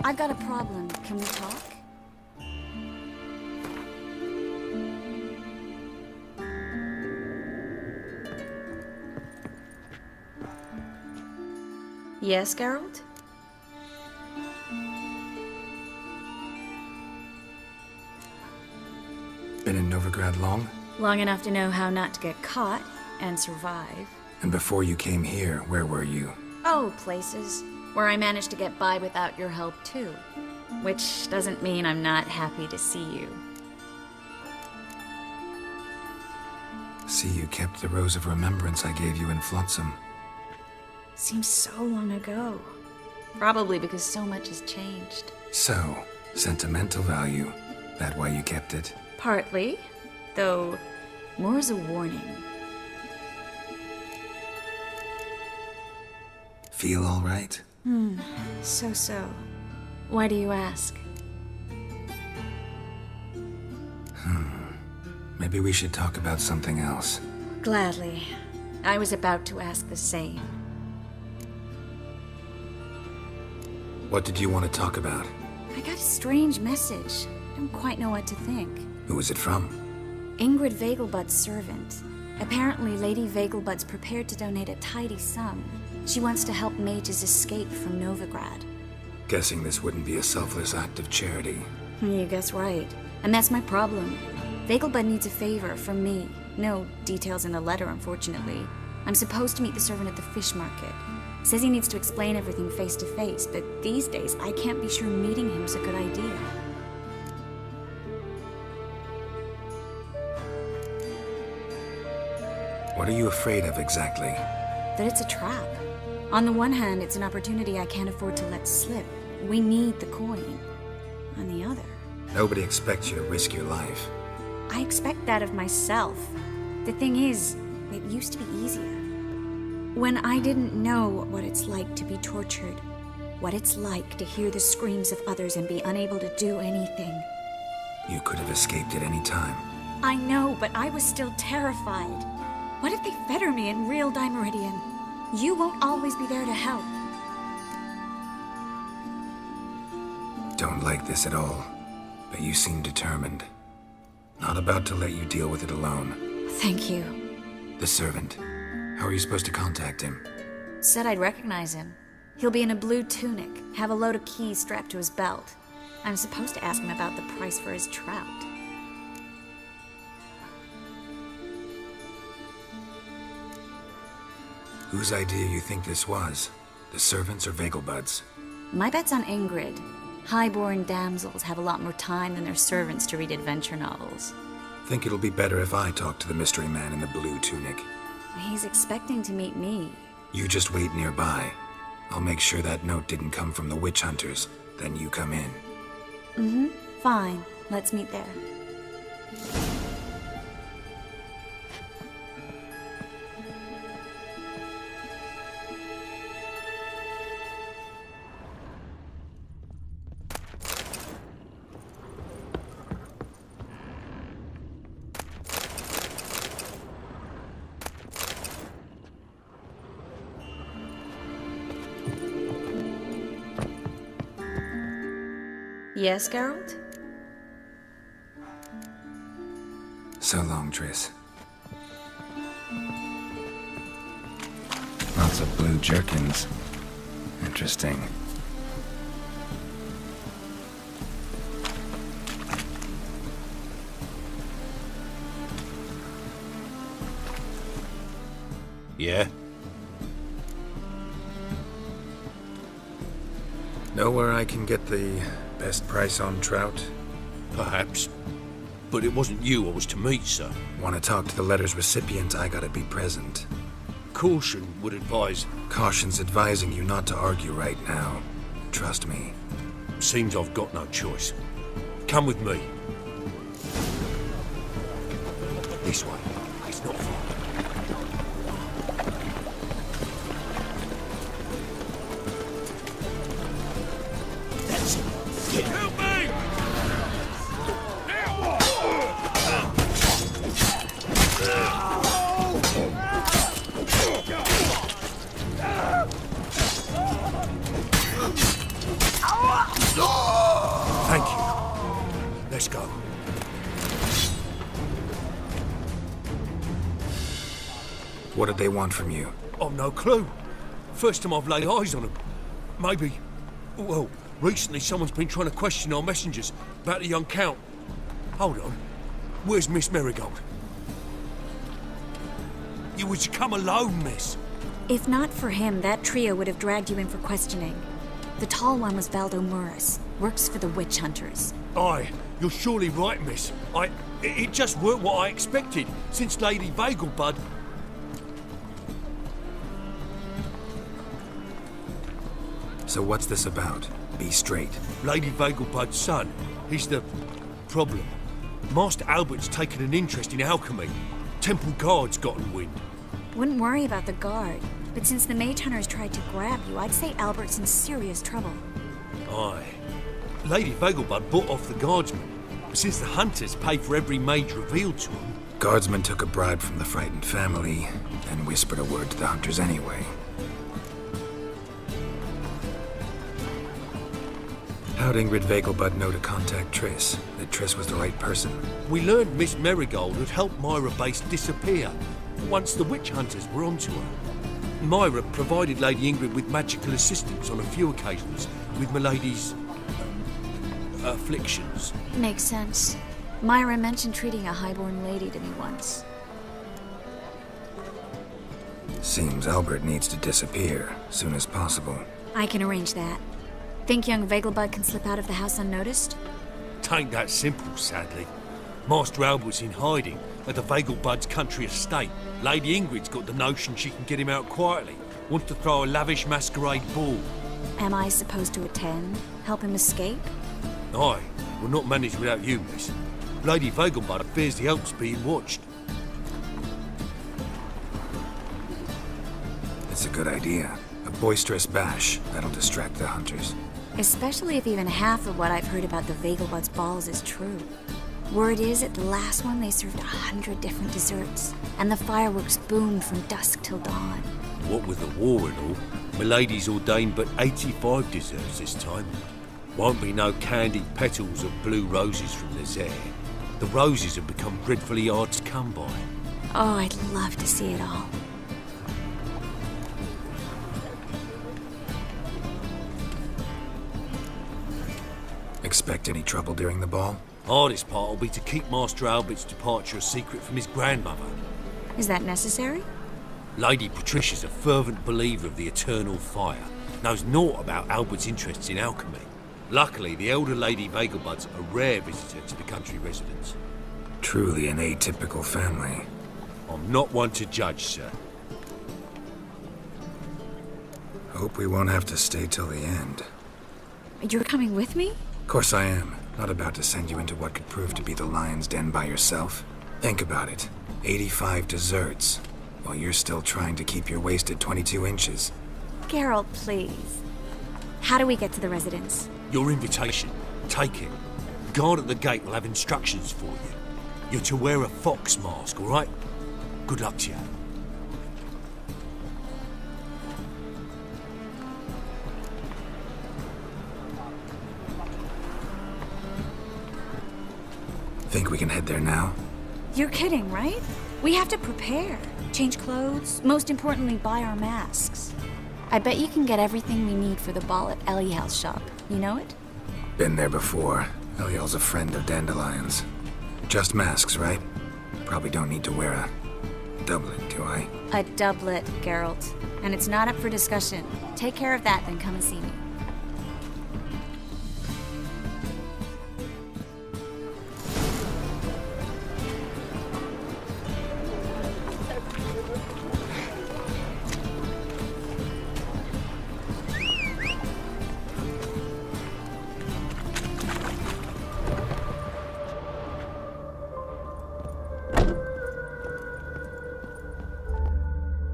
I've got a problem. Can we talk? Yes, Geralt? Been in Novigrad long? Long enough to know how not to get caught and survive. And before you came here, where were you? Oh, places where I managed to get by without your help, too. Which doesn't mean I'm not happy to see you. See, you kept the rose of remembrance I gave you in Flotsam. Seems so long ago. Probably because so much has changed. So, sentimental value. That why you kept it? Partly, though more as a warning. Feel all right? So. Why do you ask? Maybe we should talk about something else. Gladly. I was about to ask the same. What did you want to talk about? I got a strange message. I don't quite know what to think. Who was it from? Ingrid Vegelbud's servant. Apparently, Lady Vegelbud's prepared to donate a tidy sum. She wants to help mages escape from Novigrad. Guessing this wouldn't be a selfless act of charity. You guess right. And that's my problem. Vegelbud needs a favor from me. No details in the letter, unfortunately. I'm supposed to meet the servant at the fish market. Says he needs to explain everything face to face, but these days I can't be sure meeting him's a good idea. What are you afraid of exactly? That it's a trap. On the one hand, it's an opportunity I can't afford to let slip. We need the coin. On the other, Nobody expects you to risk your life. I expect that of myself. The thing is, it used to be easier. When I didn't know what it's like to be tortured, what it's like to hear the screams of others and be unable to do anything. You could have escaped at any time. I know, but I was still terrified. What if they fetter me in real Dimeridian? You won't always be there to help. Don't like this at all, but you seem determined. Not about to let you deal with it alone. Thank you. The servant. How are you supposed to contact him? Said I'd recognize him. He'll be in a blue tunic, have a load of keys strapped to his belt. I'm supposed to ask him about the price for his trout. Whose idea you think this was? The servants or Vegelbud's? My bet's on Ingrid. High-born damsels have a lot more time than their servants to read adventure novels. Think it'll be better if I talk to the mystery man in the blue tunic. He's expecting to meet me. You just wait nearby. I'll make sure that note didn't come from the witch hunters. Then you come in. Fine. Let's meet there. Yes, Geralt? So long, Triss. Lots of blue jerkins. Interesting. Yeah? Know where I can get the best price on trout? Perhaps. But it wasn't you I was to meet, sir. Want to talk to the letter's recipient, I gotta be present. Caution would advise. Caution's advising you not to argue right now. Trust me. Seems I've got no choice. Come with me. This way. It's not far. That's it. Get help me! Let's go. What did they want from you? I've no clue. First time I've laid eyes on them. Maybe... Well, recently someone's been trying to question our messengers about the young Count. Hold on. Where's Miss Marigold? You was to come alone, miss. If not for him, that trio would have dragged you in for questioning. The tall one was Valdo Murris, works for the witch hunters. Aye, you're surely right, miss. It just weren't what I expected, since Lady Vegelbud... So what's this about? Be straight. Lady Vegelbud's son, he's the... problem. Master Albert's taken an interest in alchemy. Temple guards gotten wind. Wouldn't worry about the guard, but since the mage hunters tried to grab you, I'd say Albert's in serious trouble. Aye. Lady Vegelbud bought off the guardsmen, since the hunters pay for every mage revealed to them. Guardsmen took a bribe from the frightened family and whispered a word to the hunters anyway. How'd Ingrid Vegelbud know to contact Triss? That Triss was the right person? We learned Miss Marigold had helped Myra Base disappear once the witch hunters were onto her. Myra provided Lady Ingrid with magical assistance on a few occasions with Milady's... afflictions. Makes sense. Myra mentioned treating a highborn lady to me once. Seems Albert needs to disappear soon as possible. I can arrange that. Think young Vegelbud can slip out of the house unnoticed? Tain't that simple, sadly. Master Albert's in hiding at the Vegelbud's country estate. Lady Ingrid's got the notion she can get him out quietly. Wants to throw a lavish masquerade ball. Am I supposed to attend? Help him escape? Aye, we'll not manage without you, miss. Lady Vegelbud fears the Alps being watched. It's a good idea. A boisterous bash, that'll distract the hunters. Especially if even half of what I've heard about the Vegelbud's balls is true. Word is, at the last one they served 100 different desserts, and the fireworks boomed from dusk till dawn. What with the war and all, Milady's ordained but 85 desserts this time. Won't be no candied petals of blue roses from the Zare. The roses have become dreadfully hard to come by. Oh, I'd love to see it all. Expect any trouble during the ball? Hardest part will be to keep Master Albert's departure a secret from his grandmother. Is that necessary? Lady Patricia's a fervent believer of the eternal fire. Knows naught about Albert's interests in alchemy. Luckily, the elder Lady Vegelbud's a rare visitor to the country residence. Truly an atypical family. I'm not one to judge, sir. Hope we won't have to stay till the end. You're coming with me? Of course I am. Not about to send you into what could prove to be the lion's den by yourself. Think about it. 85 desserts, while you're still trying to keep your waist at 22 inches. Geralt, please. How do we get to the residence? Your invitation. Take it. Guard at the gate will have instructions for you. You're to wear a fox mask, all right? Good luck to you. Think we can head there now? You're kidding, right? We have to prepare. Change clothes. Most importantly, buy our masks. I bet you can get everything we need for the ball at Eliel's shop. You know it? Been there before. Eliel's a friend of Dandelion's. Just masks, right? Probably don't need to wear a doublet, do I? A doublet, Geralt. And it's not up for discussion. Take care of that, then come and see me.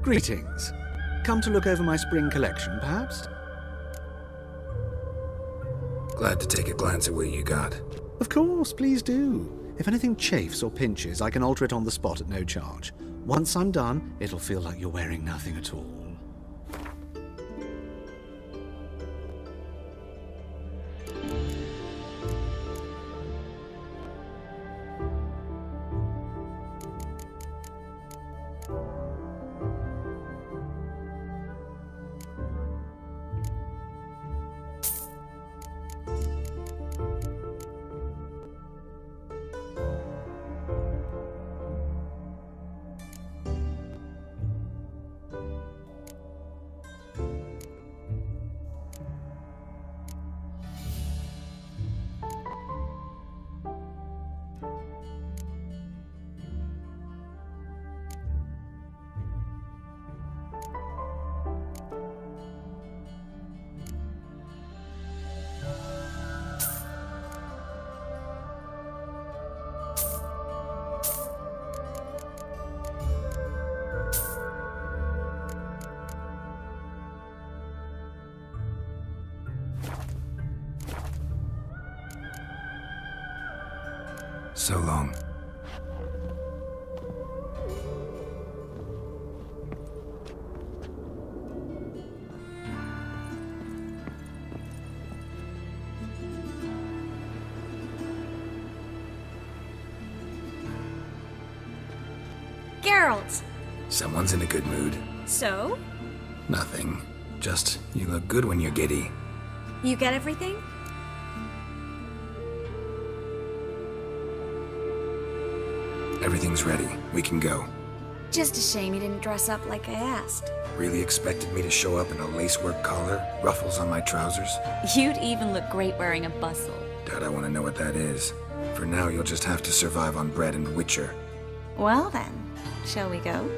Greetings. Come to look over my spring collection, perhaps? Glad to take a glance at what you got. Of course, please do. If anything chafes or pinches, I can alter it on the spot at no charge. Once I'm done, it'll feel like you're wearing nothing at all. So long. Geralt! Someone's in a good mood. So? Nothing. Just, you look good when you're giddy. You get everything? Everything's ready. We can go. Just a shame you didn't dress up like I asked. Really expected me to show up in a lacework collar, ruffles on my trousers? You'd even look great wearing a bustle. Doubt I want to know what that is. For now, you'll just have to survive on bread and Witcher. Well then, shall we go?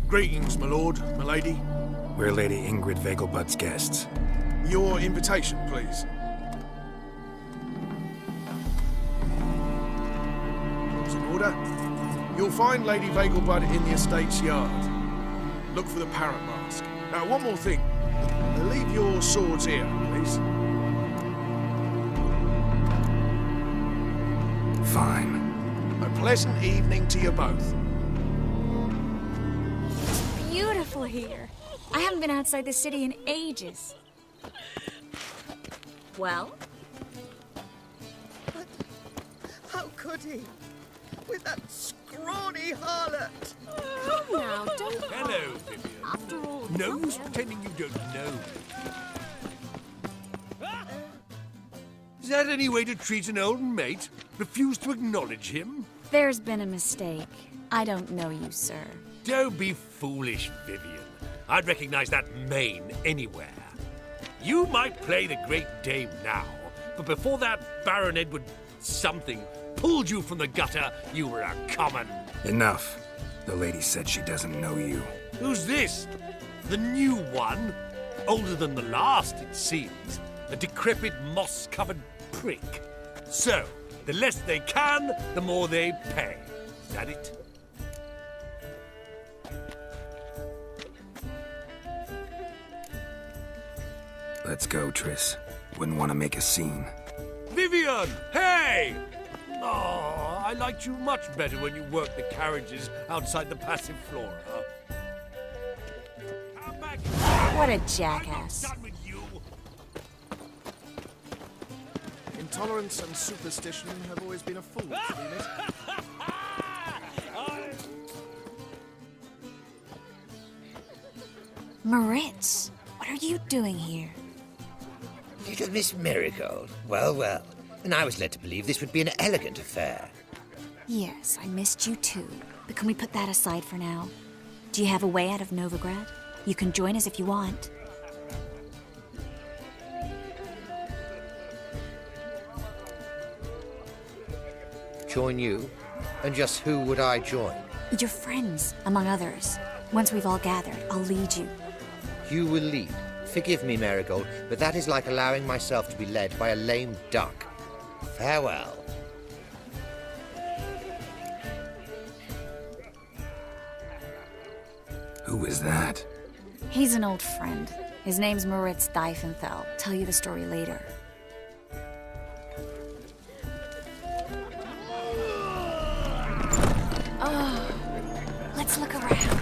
Greetings, my lord, my lady. We're Lady Ingrid Vegelbud's guests. Your invitation, please. All's in order. You'll find Lady Vegelbud in the estate's yard. Look for the parrot mask. Now, one more thing. Leave your swords here, please. Fine. A pleasant evening to you both. Beautiful here. I haven't been outside the city in ages. Well? But how could he? With that scrawny harlot! Come now, don't... Hello, Vivian. After all... No use pretending you don't know. Is that any way to treat an old mate? Refuse to acknowledge him? There's been a mistake. I don't know you, sir. Don't be foolish, Vivian. I'd recognize that mane anywhere. You might play the Great Dame now, but before that Baron Edward something pulled you from the gutter, you were a common. Enough. The lady said she doesn't know you. Who's this? The new one? Older than the last, it seems. A decrepit, moss-covered prick. So, the less they can, the more they pay. Is that it? Let's go, Triss. Wouldn't want to make a scene. Vivian! Hey! Oh, I liked you much better when you worked the carriages outside the passive flora. Come back. What a I'm not jackass. done with you. Intolerance and superstition have always been a fool to me, miss. Moritz, what are you doing here? Little Miss Marigold. Well, well. And I was led to believe this would be an elegant affair. Yes, I missed you too. But can we put that aside for now? Do you have a way out of Novigrad? You can join us if you want. Join you? And just who would I join? Your friends, among others. Once we've all gathered, I'll lead you. You will lead. Forgive me, Marigold, but that is like allowing myself to be led by a lame duck. Farewell. Who is that? He's an old friend. His name's Moritz Diefenthal. Tell you the story later. Oh, let's look around.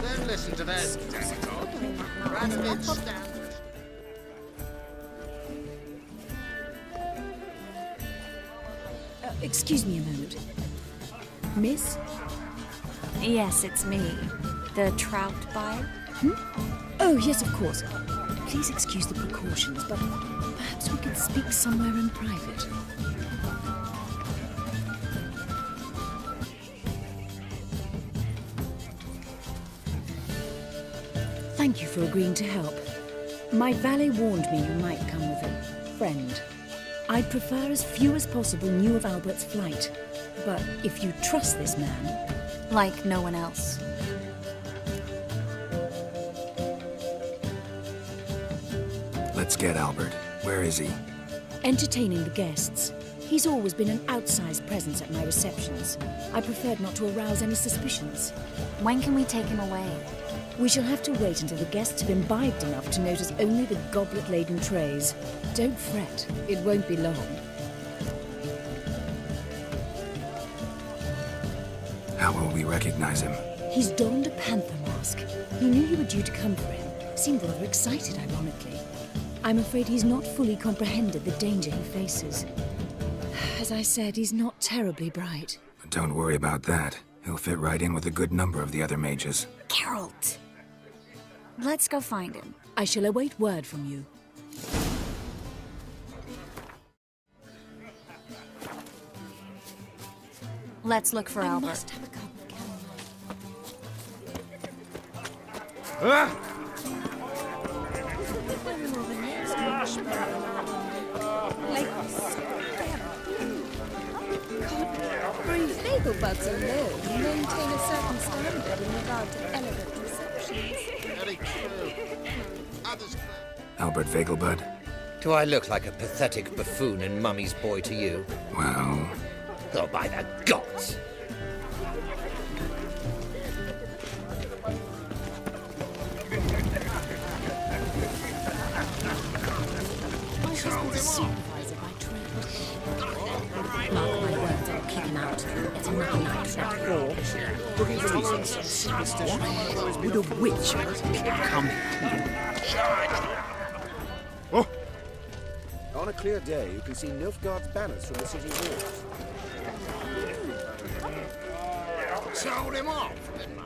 Don't listen to that. Rabbit stand. Excuse me a moment. Miss? Yes, it's me. The trout buyer. Oh, yes, of course. Please excuse the precautions, but perhaps we could speak somewhere in private. Thank you for agreeing to help. My valet warned me you might come with a friend. I'd prefer as few as possible knew of Albert's flight. But if you trust this man... Like no one else. Let's get Albert. Where is he? Entertaining the guests. He's always been an outsized presence at my receptions. I preferred not to arouse any suspicions. When can we take him away? We shall have to wait until the guests have imbibed enough to notice only the goblet-laden trays. Don't fret, it won't be long. How will we recognize him? He's donned a panther mask. He knew you were due to come for him. Seemed rather excited, ironically. I'm afraid he's not fully comprehended the danger he faces. As I said, he's not terribly bright. Don't worry about that. He'll fit right in with a good number of the other mages. Geralt! Let's go find him. I shall await word from you. Let's look for Albert. Must have a cup of chamomile. Ah! Bagel bugs alone maintain a certain standard in regard to elegant receptions. Very true. Others Albert Vegelbud? Do I look like a pathetic buffoon and Mummy's boy to you? Well... Oh, by the gods! My husband's a supervisor by trade. Mark my words, I'll kick him out. It's another night for that whore. Looking for reasons. Would a witch come here? Oh! On a clear day, you can see Nilfgaard's banners from the city walls. told him off, didn't I?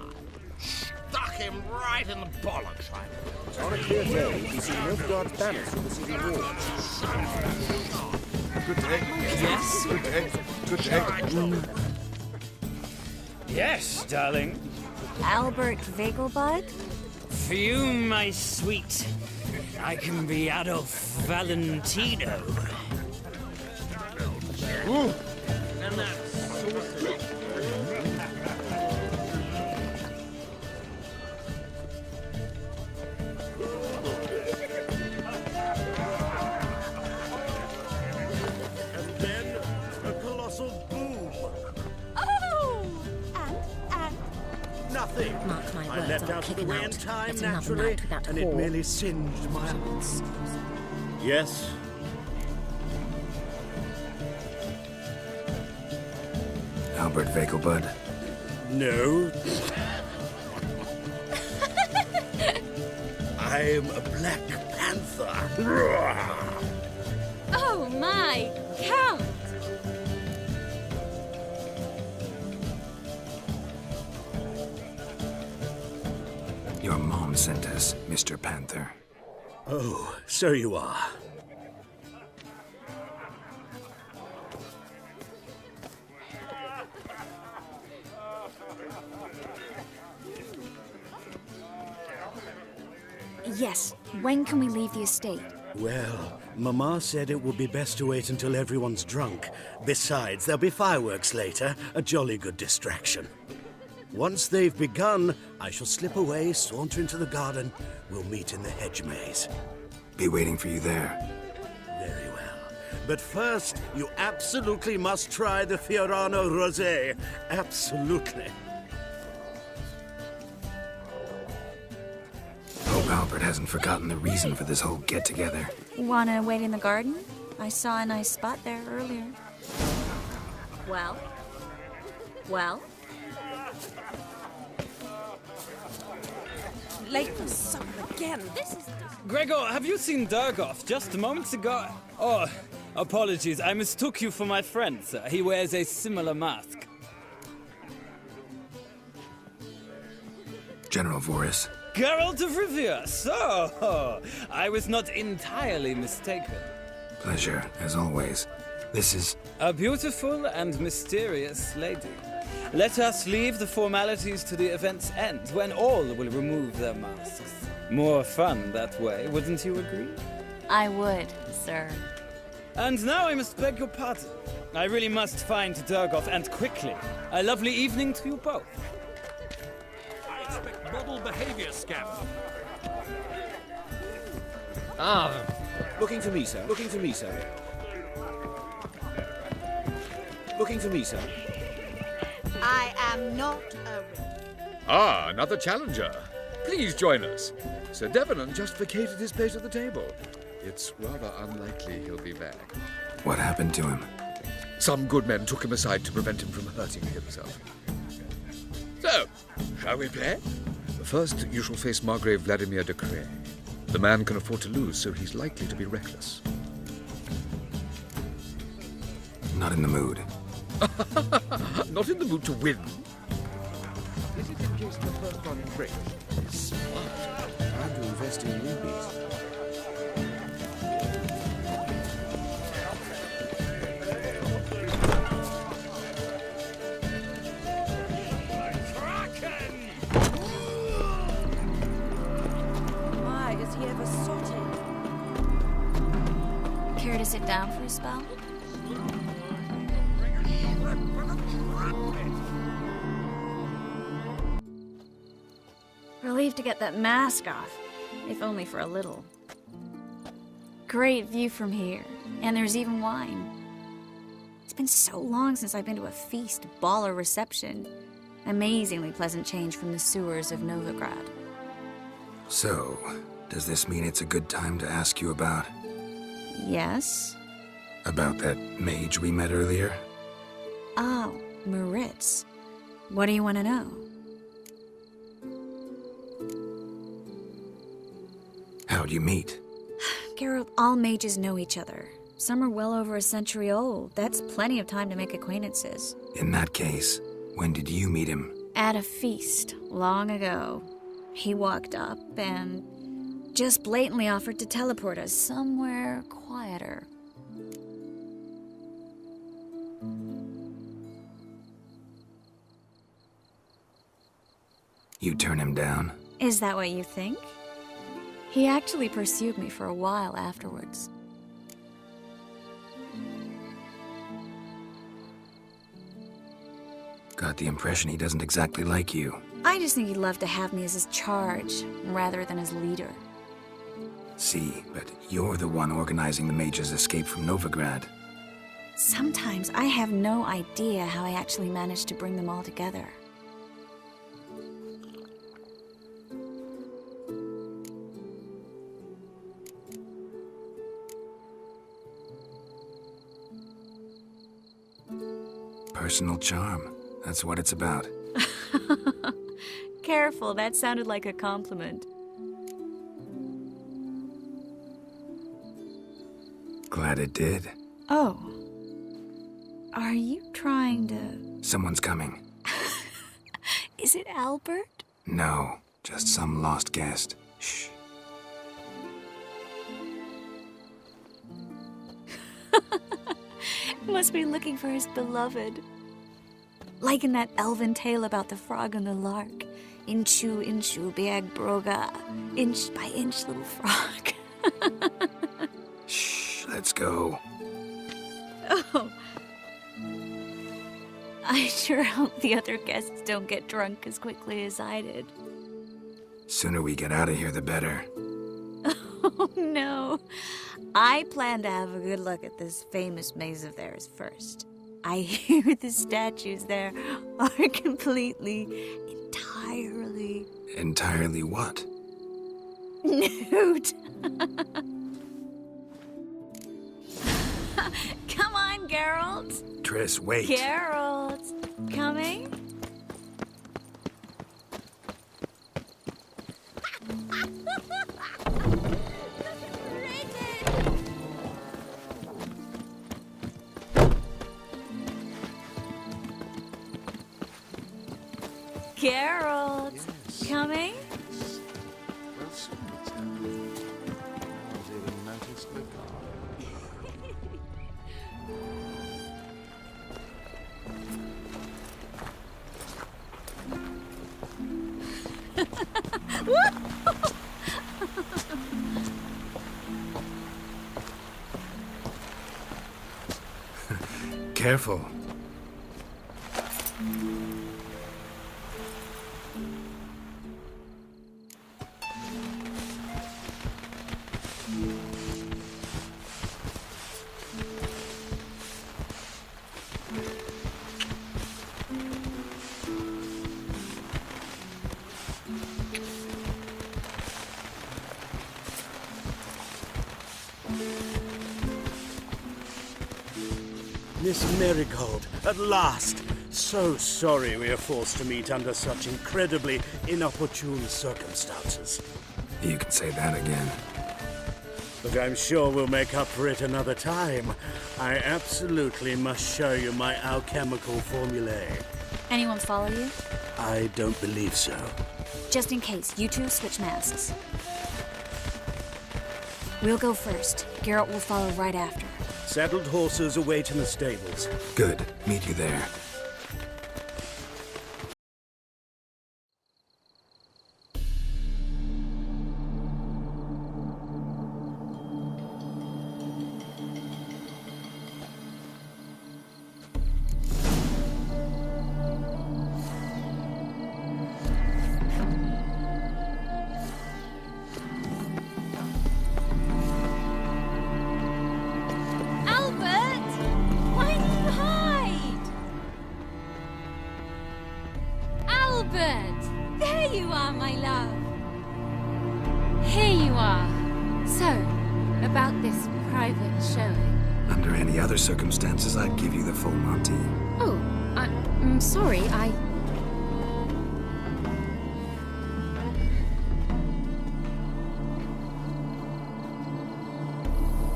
Stuck him right in the bollocks, right? On a clear day, you can see Nilfgaard's banners from the city walls. Good day. Yes. Good day. Good day. Yes, darling. Albert Vegelbud? For you, my sweet, I can be Adolf Valentino. Ooh. And that's Nothing. Mark my I words, leapt I'll out of kick the him way out. in time, It's another naturally, night without and whore. it merely singed my eyes. Yes? Albert Vegelbud? No. I'm a Black Panther. Oh my, Count! Your mom sent us, Mr. Panther. Oh, so you are. Yes. When can we leave the estate? Well, Mama said it would be best to wait until everyone's drunk. Besides, there'll be fireworks later, a jolly good distraction. Once they've begun, I shall slip away, saunter into the garden. We'll meet in the hedge maze. Be waiting for you there. Very well. But first, you absolutely must try the Fiorano Rosé. Absolutely. Hope Albert hasn't forgotten the reason for this whole get-together. Wanna wait in the garden? I saw a nice spot there earlier. Well? Well? Late for supper again. This is... Gregor, have you seen Durgoff just moments ago? Oh, apologies. I mistook you for my friend, sir. He wears a similar mask. General Voris. Geralt of Rivia. So, I was not entirely mistaken. Pleasure, as always. This is... A beautiful and mysterious lady. Let us leave the formalities to the event's end, when all will remove their masks. More fun that way, wouldn't you agree? I would, sir. And now I must beg your pardon. I really must find Durgoff, and quickly. A lovely evening to you both. I expect model behavior, Scav. Looking for me, sir. Looking for me, sir. Looking for me, sir. I am not a... Ah, another challenger. Please join us. Sir Devenant just vacated his place at the table. It's rather unlikely he'll be back. What happened to him? Some good men took him aside to prevent him from hurting himself. So, shall we play? First, you shall face Margrave Vladimir de Cray. The man can afford to lose, so he's likely to be reckless. Not in the mood. Not in the mood to win. Is it in case the first one breaks? Smart. Time to invest in newbies. My, does he ever sot it? Care to sit down for a spell? Relieved to get that mask off, if only for a little. Great view from here, and there's even wine. It's been so long since I've been to a feast, ball, or reception. Amazingly pleasant change from the sewers of Novigrad. So, does this mean it's a good time to ask you about... Yes? About that mage we met earlier? Oh, Maritz. What do you want to know? How'd you meet? Geralt, all mages know each other. Some are well over a century old. That's plenty of time to make acquaintances. In that case, when did you meet him? At a feast, long ago. He walked up and just blatantly offered to teleport us somewhere quieter. You turn him down? Is that what you think? He actually pursued me for a while afterwards. Got the impression he doesn't exactly like you. I just think he'd love to have me as his charge, rather than as leader. See, but you're the one organizing the mage's escape from Novigrad. Sometimes I have no idea how I actually managed to bring them all together. Personal charm. That's what it's about. Careful, that sounded like a compliment. Glad it did. Oh. Are you trying to... Someone's coming. Is it Albert? No, just some lost guest. Shh. Must be looking for his beloved. Like in that elven tale about the frog and the lark. Inchu, inchu, biag broga. Inch by inch, little frog. Shh, let's go. Oh. I sure hope the other guests don't get drunk as quickly as I did. Sooner we get out of here, the better. Oh, no. I plan to have a good look at this famous maze of theirs first. I hear the statues there are completely, entirely... Entirely what? Nude. Come on, Geralt. Triss, wait. Geralt. Coming? Geralt, yes. Coming? careful. Miss Marigold, at last! So sorry we are forced to meet under such incredibly inopportune circumstances. You can say that again. But I'm sure we'll make up for it another time. I absolutely must show you my alchemical formulae. Anyone follow you? I don't believe so. Just in case, you two switch masks. We'll go first. Geralt will follow right after. Saddled horses await in the stables. Good. Meet you there. There you are, my love. Here you are. So, about this private showing. Under any other circumstances, I'd give you the full Monty. Oh, I'm sorry,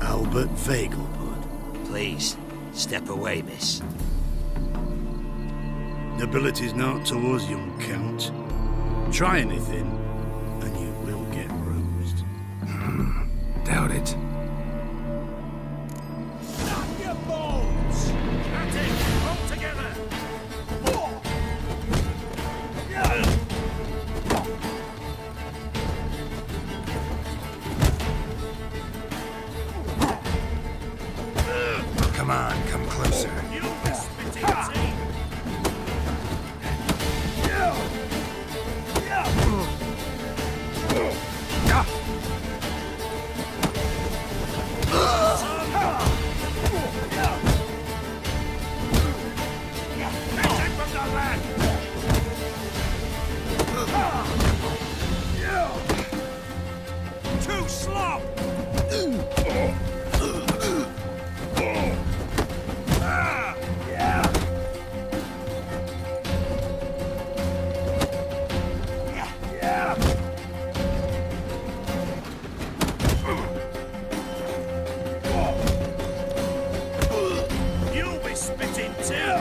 Albert Vegelbud. Please, step away, miss. Nobility's not towards young Count. Try anything, and you will get bruised. Doubt it. Knock your bones! That's it! All together! Come on, come closer. You'll be spitting tea! Too slow! You'll be spitting too!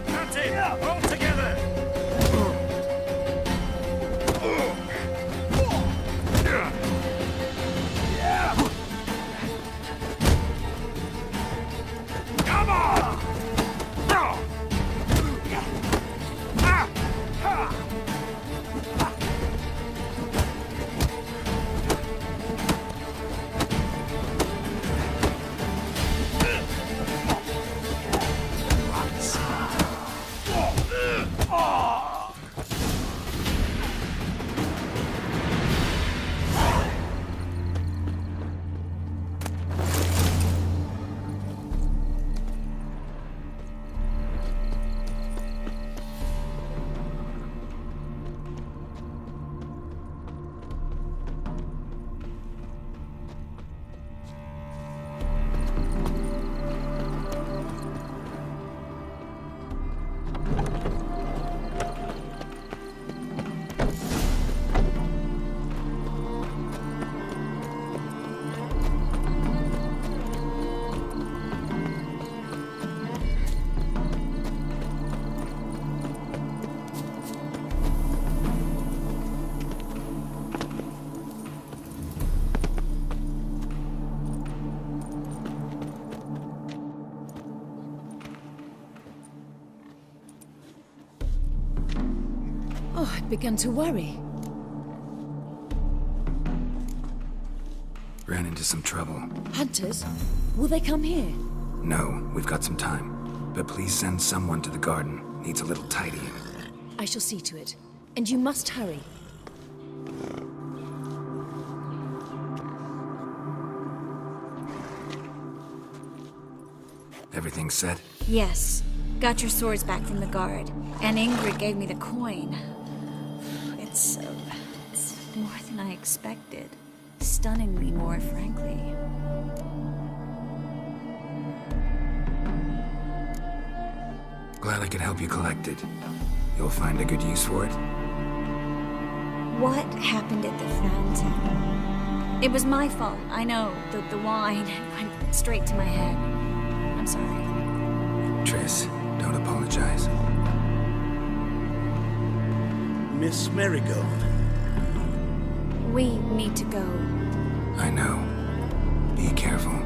That's it! All together! Come on! Oh, I began to worry. Ran into some trouble. Hunters? Will they come here? No, we've got some time. But please send someone to the garden. Needs a little tidying. I shall see to it. And you must hurry. Everything set? Yes. Got your swords back from the guard. And Ingrid gave me the coin. It's more than I expected. Stunningly more, frankly. Glad I could help you collect it. You'll find a good use for it? What happened at the fountain? It was my fault, I know. The wine went straight to my head. I'm sorry. Triss, don't apologize. Miss Marigold. We need to go. I know. Be careful.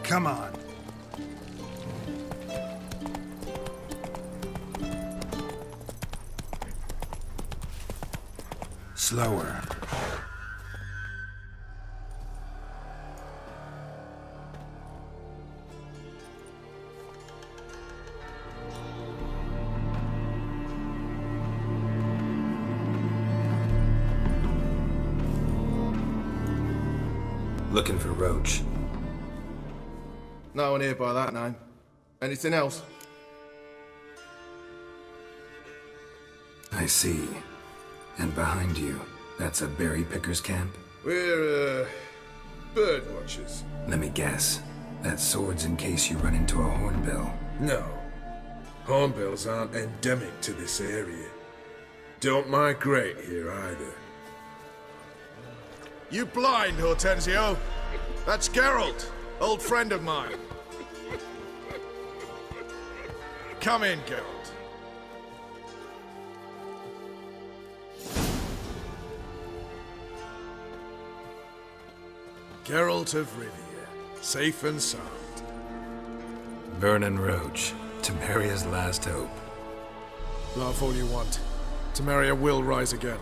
Come on. Slower. Looking for Roach. No one here by that name. Anything else? I see. And behind you, that's a berry picker's camp? We're, bird watchers. Let me guess. That sword's in case you run into a hornbill. No. Hornbills aren't endemic to this area. Don't migrate here either. You blind, Hortensio? That's Geralt, old friend of mine. Come in, Geralt. Geralt of Rivia, safe and sound. Vernon Roach, Temeria's last hope. Laugh all you want. Temeria will rise again.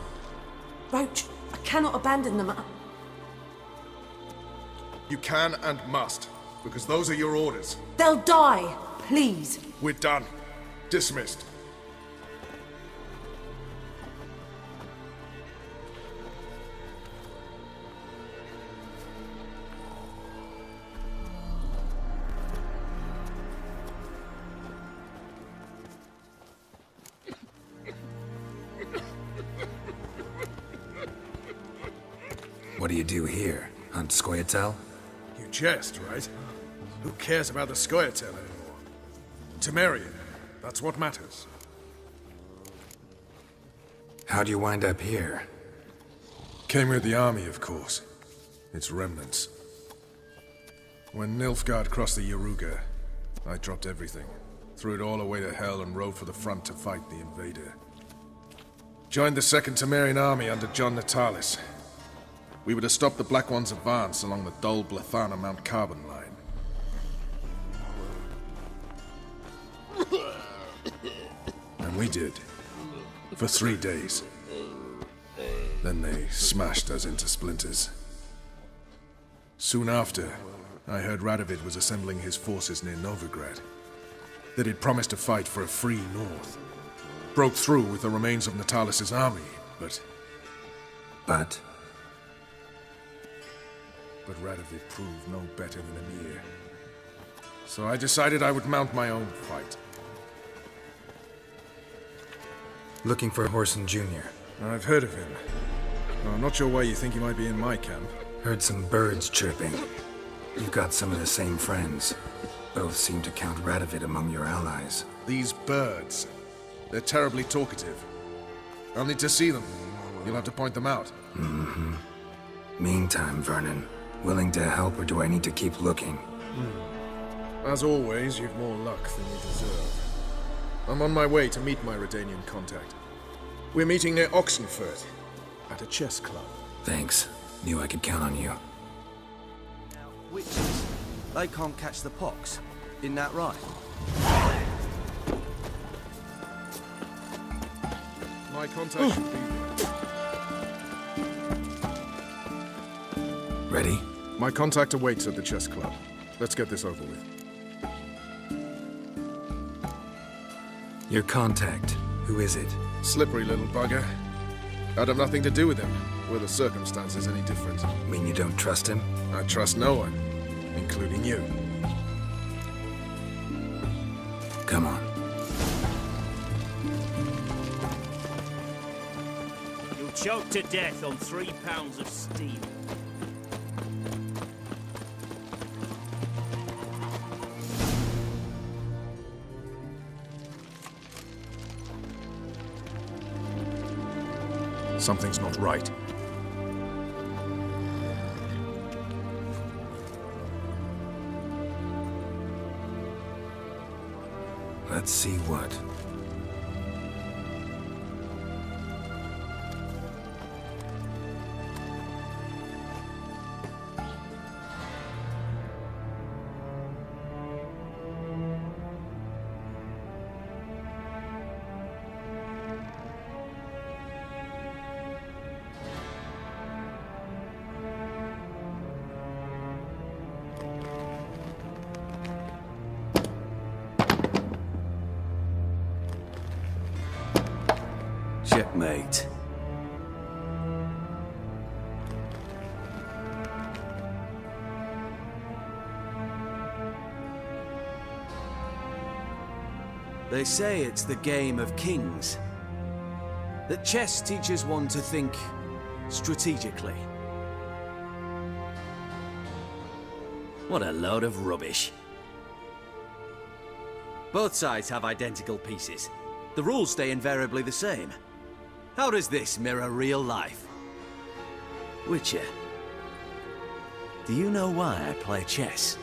Roach, I cannot abandon them. You can and must, because those are your orders. They'll die, please. We're done. Dismissed. What do you do here? Hunt Scoia'tael? You jest, right? Who cares about the Scoia'tael anymore? Temeria, that's what matters. How'd you wind up here? Came with the army, of course. Its remnants. When Nilfgaard crossed the Yaruga, I dropped everything. Threw it all away to hell and rode for the front to fight the invader. Joined the Second Temerian Army under John Natalis. We were to stop the Black One's advance along the Dol Blathana Mount Carbon line. And we did. For 3 days. Then they smashed us into splinters. Soon after, I heard Radovid was assembling his forces near Novigrad. that he'd promised to fight for a free North. Broke through with the remains of Natalis' army, but But Radovid proved no better than Emir. So I decided I would mount my own fight. looking for Horson Jr. I've heard of him. I'm not sure why you think he might be in my camp. Heard some birds chirping. You've got some of the same friends. Both seem to count Radovid among your allies. These birds. They're terribly talkative. I'll need to see them. You'll have to point them out. Mm-hmm. Meantime, Vernon, willing to help or do I need to keep looking? As always, you've more luck than you deserve. I'm on my way to meet my Redanian contact. We're meeting near Oxenfurt, at a chess club. Thanks. Knew I could count on you. Witches, they can't catch the pox. Isn't that right? My contact should be there. Ready? My contact awaits at the chess club. Let's get this over with. Your contact. Who is it? Slippery little bugger. I'd have nothing to do with him. Were the circumstances any different? Mean you don't trust him? I trust no one, including you. Come on. You'll choke to death on 3 pounds of steam. Something's not right. Let's see what. Checkmate. They say it's the game of kings. That chess teaches one to think strategically. What a load of rubbish. Both sides have identical pieces. The rules stay invariably the same. How does this mirror real life? Witcher, do you know why I play chess?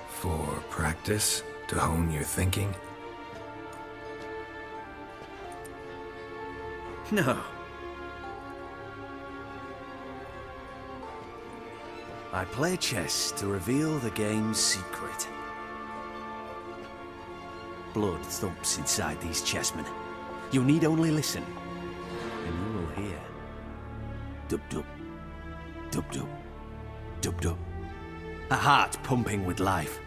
For practice? To hone your thinking? No. I play chess to reveal the game's secret. Blood thumps inside these chessmen. You need only listen, and you will hear. Dub-dub, dub-dub, dub-dub. A heart pumping with life.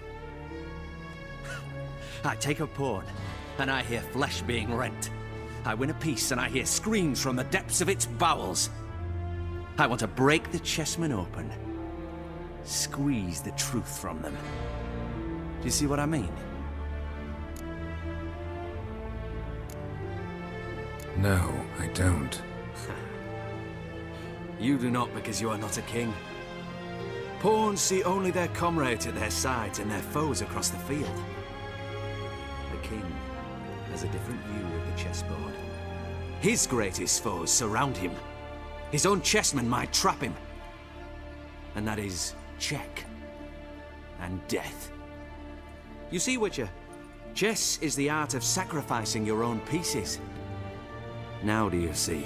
I take a pawn, and I hear flesh being rent. I win a piece, and I hear screams from the depths of its bowels. I want to break the chessmen open. Squeeze the truth from them. Do you see what I mean? No, I don't. You do not because you are not a king. Pawns see only their comrades at their sides and their foes across the field. The king has a different view of the chessboard. His greatest foes surround him. His own chessmen might trap him. And that is check and death. You see, Witcher, chess is the art of sacrificing your own pieces. Now do you see?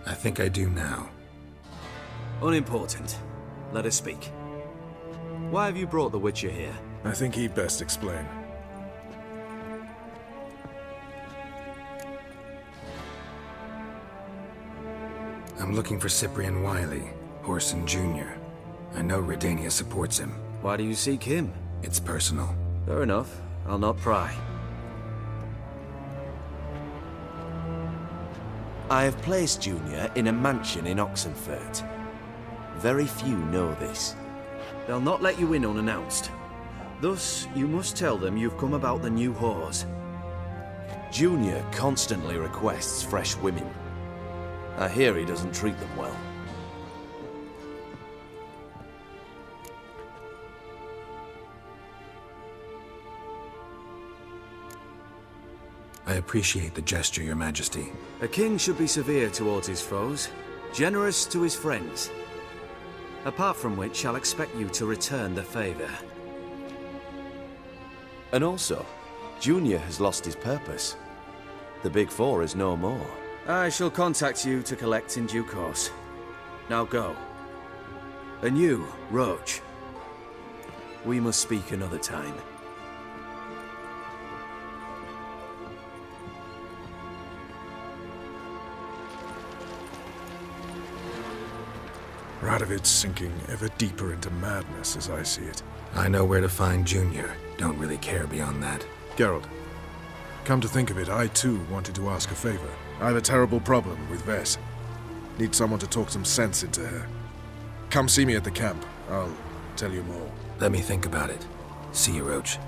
I think I do now. Unimportant. Let us speak. Why have you brought the Witcher here? I think he'd best explain. I'm looking for Cyprian Wiley, Horson Jr. I know Redania supports him. Why do you seek him? It's personal. Fair enough. I'll not pry. I have placed Junior in a mansion in Oxenfurt. Very few know this. They'll not let you in unannounced. Thus, you must tell them you've come about the new whores. Junior constantly requests fresh women. I hear he doesn't treat them well. I appreciate the gesture, Your Majesty. A king should be severe towards his foes, generous to his friends. Apart from which, I'll expect you to return the favor. And also, Junior has lost his purpose. The Big Four is no more. I shall contact you to collect in due course. Now go. And you, Roach. We must speak another time. Radovid's sinking ever deeper into madness as I see it. I know where to find Junior. Don't really care beyond that. Geralt, come to think of it, I too wanted to ask a favor. I have a terrible problem with Vess. Need someone to talk some sense into her. Come see me at the camp. I'll tell you more. Let me think about it. See you, Roach.